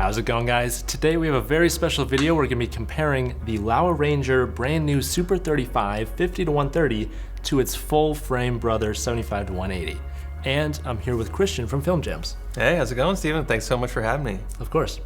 How's it going, guys? Today we have a very special video. We're gonna be comparing the Laowa Ranger brand new Super 35 50-130 to its full frame brother 75-180. And I'm here with Christian from Film Jams. Hey, how's it going, Steven? Thanks so much for having me. Of course.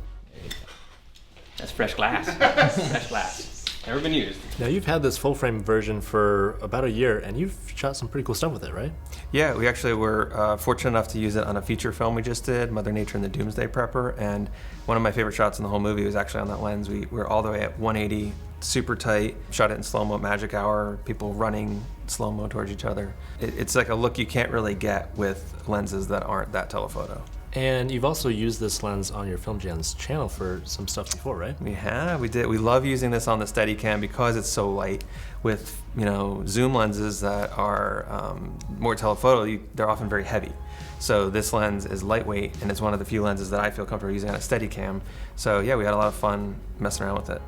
That's fresh glass. Fresh glass. Never been used. Now you've had this full frame version for about a year and you've shot some pretty cool stuff with it, right? Yeah, we actually were fortunate enough to use it on a feature film we just did, Mother Nature and the Doomsday Prepper, and one of my favorite shots in the whole movie was actually on that lens. We were all the way at 180, super tight, shot it in slow-mo at magic hour, people running slow-mo towards each other. It's like a look you can't really get with lenses that aren't that telephoto. And you've also used this lens on your Film Jams channel for some stuff before, right? We did. We love using this on the Steadicam because it's so light. With zoom lenses that are more telephoto, they're often very heavy. So this lens is lightweight, and it's one of the few lenses that I feel comfortable using on a Steadicam. So yeah, we had a lot of fun messing around with it.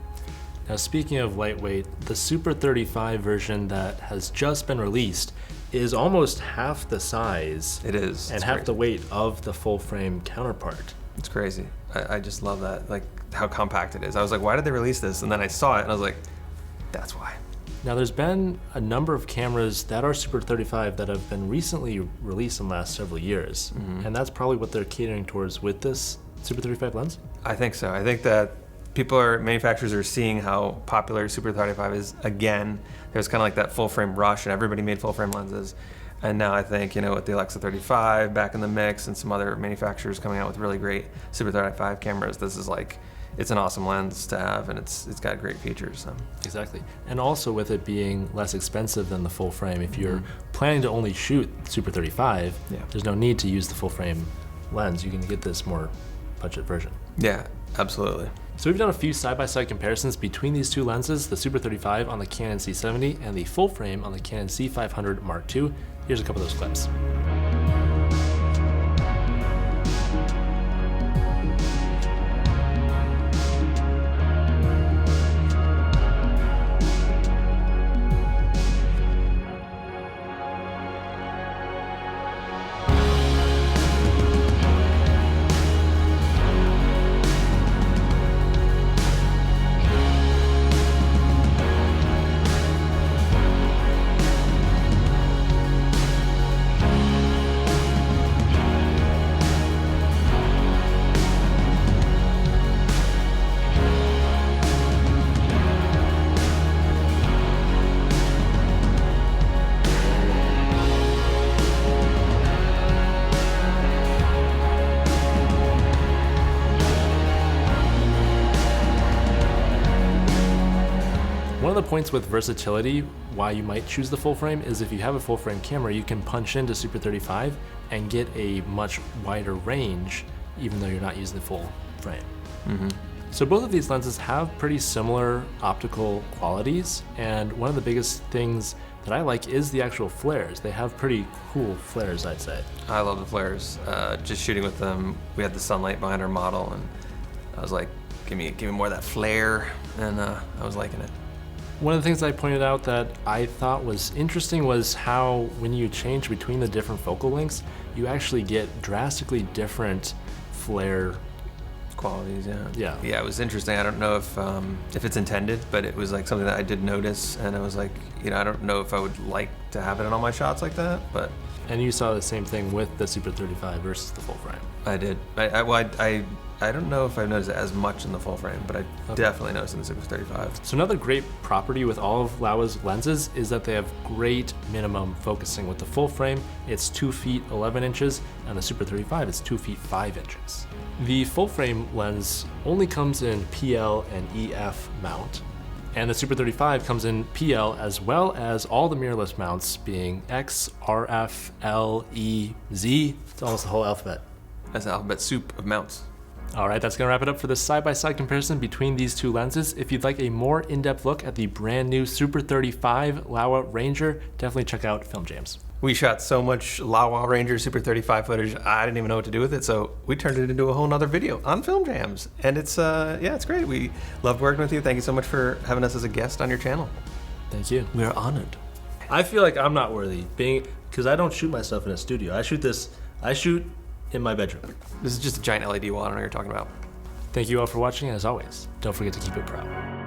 Now speaking of lightweight, the Super 35 version that has just been released is almost half the size. It is. And half the weight of the full frame counterpart. It's crazy. I just love that, like how compact it is. I was like, why did they release this? And then I saw it and I was like, that's why. Now there's been a number of cameras that are Super 35 that have been recently released in the last several years. Mm-hmm. And that's probably what they're catering towards with this Super 35 lens? I think so. I think that manufacturers are seeing how popular Super 35 is again. There's kind of like that full frame rush and everybody made full frame lenses. And now I think, with the Alexa 35 back in the mix and some other manufacturers coming out with really great Super 35 cameras, this is like, it's an awesome lens to have, and it's got great features. So. Exactly. And also with it being less expensive than the full frame, if you're planning to only shoot Super 35, there's no need to use the full frame lens. You can get this more budget version. Yeah, absolutely. So we've done a few side-by-side comparisons between these two lenses, the Super 35 on the Canon C70 and the full frame on the Canon C500 Mark II. Here's a couple of those clips. One of the points with versatility, why you might choose the full frame, is if you have a full frame camera, you can punch into Super 35 and get a much wider range, even though you're not using the full frame. Mm-hmm. So both of these lenses have pretty similar optical qualities, and one of the biggest things that I like is the actual flares. They have pretty cool flares, I'd say. I love the flares. Just shooting with them, we had the sunlight behind our model, and I was like, give me more of that flare, and I was liking it. One of the things I pointed out that I thought was interesting was how when you change between the different focal lengths, you actually get drastically different flare qualities. Yeah, it was interesting. I don't know if it's intended, but it was like something that I did notice, and I was like, I don't know if I would like to have it in all my shots like that, but. And you saw the same thing with the Super 35 versus the full frame. I did. I don't know if I've noticed it as much in the full frame, but I definitely noticed in the Super 35. So another great property with all of Laowa's lenses is that they have great minimum focusing. With the full frame, it's 2 feet 11 inches, and the Super 35 is 2 feet 5 inches. The full frame lens only comes in PL and EF mount, and the Super 35 comes in PL as well as all the mirrorless mounts being X, RF, L, E, Z. It's almost the whole alphabet. That's an alphabet soup of mounts. All right, that's gonna wrap it up for this side-by-side comparison between these two lenses. If you'd like a more in-depth look at the brand new Super 35 Laowa Ranger, definitely check out Film Jams. We shot so much Laowa Ranger Super 35 footage, I didn't even know what to do with it, so we turned it into a whole nother video on Film Jams. And it's, it's great. We loved working with you. Thank you so much for having us as a guest on your channel. Thank you. We are honored. I feel like I'm not worthy, because I don't shoot my stuff in a studio. I shoot in my bedroom. This is just a giant LED wall. I don't know what you're talking about. Thank you all for watching, and as always, don't forget to keep it pro.